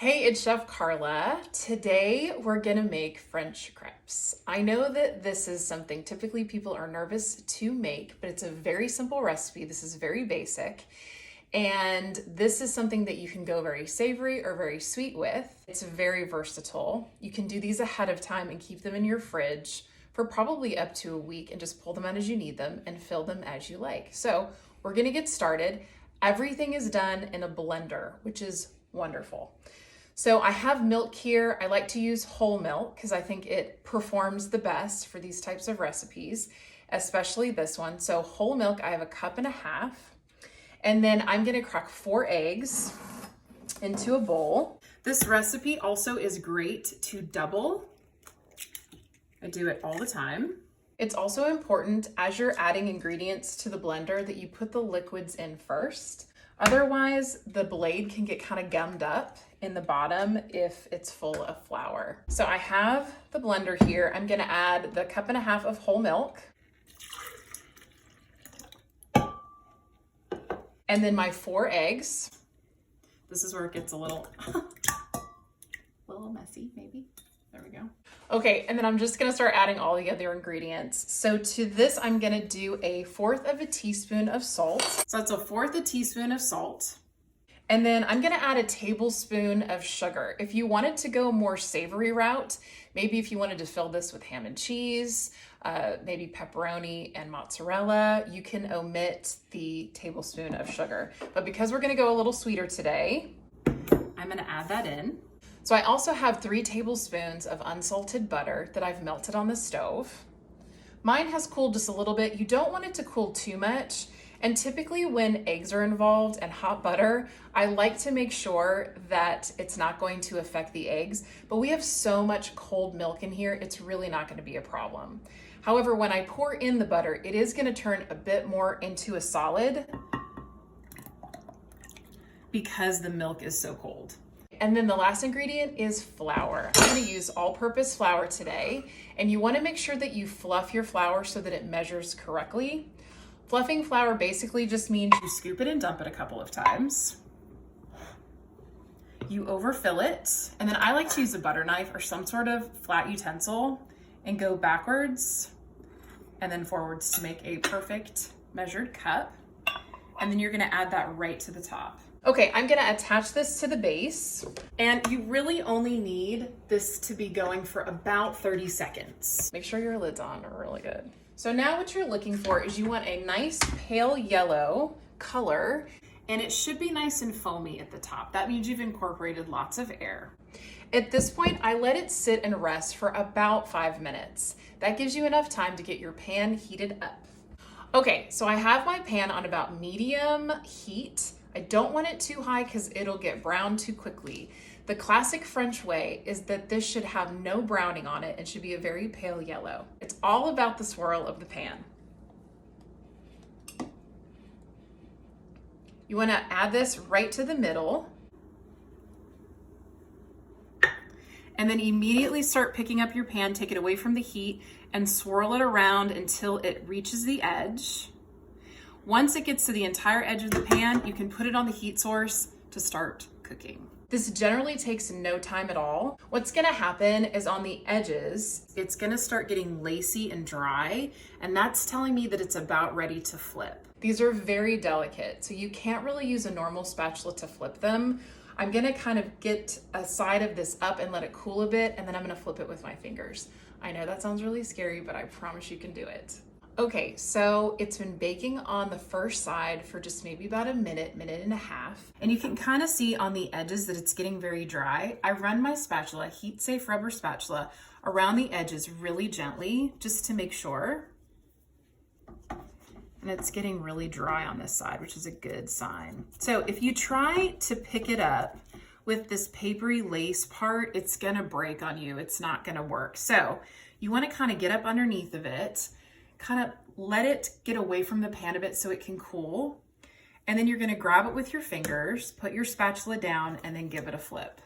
Hey, it's Chef Carla. Today we're gonna make French crepes. I know that this is something typically people are nervous to make, but it's a very simple recipe. This is very basic. And this is something that you can go very savory or very sweet with. It's very versatile. You can do these ahead of time and keep them in your fridge for probably up to a week and just pull them out as you need them and fill them as you like. So we're gonna get started. Everything is done in a blender, which is wonderful. So I have milk here. I like to use whole milk because I think it performs the best for these types of recipes, especially this one. So whole milk, I have 1.5 cups. And then I'm gonna crack 4 eggs into a bowl. This recipe also is great to double. I do it all the time. It's also important as you're adding ingredients to the blender that you put the liquids in first. Otherwise, the blade can get kind of gummed up in the bottom if it's full of flour. So I have the blender here. I'm gonna add the 1.5 cups of whole milk. And then my 4 eggs. This is where it gets a little messy, maybe. There we go. Okay, and then I'm just gonna start adding all the other ingredients. So to this, I'm gonna do 1/4 teaspoon of salt. So that's 1/4 teaspoon of salt. And then I'm gonna add 1 tablespoon of sugar. If you wanted to go a more savory route, maybe if you wanted to fill this with ham and cheese, maybe pepperoni and mozzarella, you can omit the tablespoon of sugar. But because we're gonna go a little sweeter today, I'm gonna add that in. So I also have 3 tablespoons of unsalted butter that I've melted on the stove. Mine has cooled just a little bit. You don't want it to cool too much. And typically when eggs are involved and hot butter, I like to make sure that it's not going to affect the eggs, but we have so much cold milk in here, it's really not gonna be a problem. However, when I pour in the butter, it is gonna turn a bit more into a solid because the milk is so cold. And then the last ingredient is flour. I'm gonna use all-purpose flour today, and you wanna make sure that you fluff your flour so that it measures correctly. Fluffing flour basically just means you scoop it and dump it a couple of times. You overfill it, and then I like to use a butter knife or some sort of flat utensil and go backwards and then forwards to make a perfect measured cup. And then you're gonna add that right to the top. Okay, I'm gonna attach this to the base, and you really only need this to be going for about 30 seconds. Make sure your lid's on really good. So now what you're looking for is you want a nice pale yellow color, and it should be nice and foamy at the top. That means you've incorporated lots of air. At this point, I let it sit and rest for about 5 minutes. That gives you enough time to get your pan heated up. Okay, so I have my pan on about medium heat. I don't want it too high because it'll get brown too quickly. The classic French way is that this should have no browning on it and should be a very pale yellow. It's all about the swirl of the pan. You want to add this right to the middle. And then immediately start picking up your pan, take it away from the heat, and swirl it around until it reaches the edge. Once it gets to the entire edge of the pan, you can put it on the heat source to start cooking. This generally takes no time at all. What's gonna happen is on the edges, it's gonna start getting lacy and dry, and that's telling me that it's about ready to flip. These are very delicate, so you can't really use a normal spatula to flip them. I'm gonna kind of get a side of this up and let it cool a bit, and then I'm gonna flip it with my fingers. I know that sounds really scary, but I promise you can do it. Okay, so it's been baking on the first side for just maybe about a minute, minute and a half. And you can kind of see on the edges that it's getting very dry. I run my spatula, heat-safe rubber spatula, around the edges really gently, just to make sure. And it's getting really dry on this side, which is a good sign. So if you try to pick it up with this papery lace part, it's gonna break on you. It's not gonna work. So you wanna kind of get up underneath of it, kind of let it get away from the pan a bit so it can cool. And then you're gonna grab it with your fingers, put your spatula down, and then give it a flip.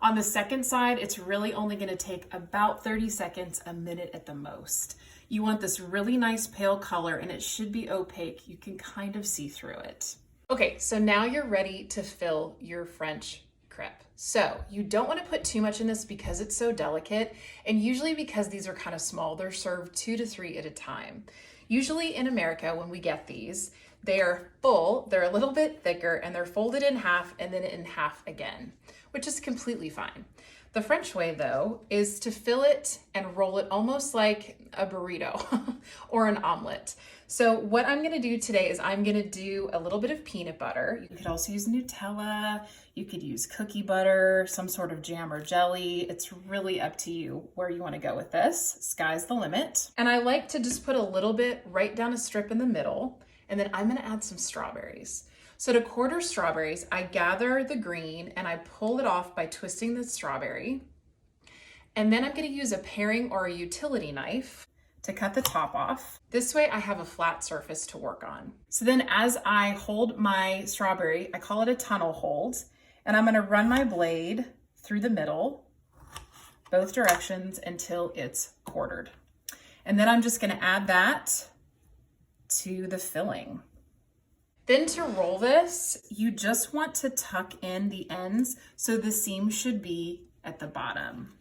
On the second side, it's really only gonna take about 30 seconds, a minute at the most. You want this really nice pale color, and it should be opaque. You can kind of see through it. Okay, so now you're ready to fill your French crepe. So you don't want to put too much in this because it's so delicate, and usually because these are kind of small, they're served 2 to 3 at a time. Usually in America, when we get these, they are full, they're a little bit thicker, and they're folded in half and then in half again, which is completely fine. The French way, though, is to fill it and roll it almost like a burrito or an omelet. So what I'm gonna do today is I'm gonna do a little bit of peanut butter. You could also use Nutella, you could use cookie butter, some sort of jam or jelly. It's really up to you where you wanna go with this. Sky's the limit. And I like to just put a little bit right down a strip in the middle, and then I'm gonna add some strawberries. So to quarter strawberries, I gather the green and I pull it off by twisting the strawberry. And then I'm gonna use a paring or a utility knife to cut the top off. This way I have a flat surface to work on. So then as I hold my strawberry, I call it a tunnel hold, and I'm gonna run my blade through the middle, both directions until it's quartered. And then I'm just gonna add that to the filling. Then to roll this, you just want to tuck in the ends so the seam should be at the bottom.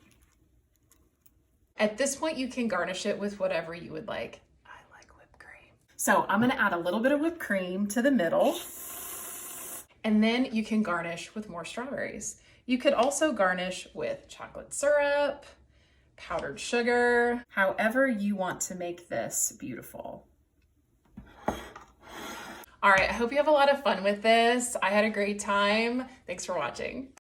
At this point, you can garnish it with whatever you would like. I like whipped cream. So I'm gonna add a little bit of whipped cream to the middle, and then you can garnish with more strawberries. You could also garnish with chocolate syrup, powdered sugar, however you want to make this beautiful. All right, I hope you have a lot of fun with this. I had a great time. Thanks for watching.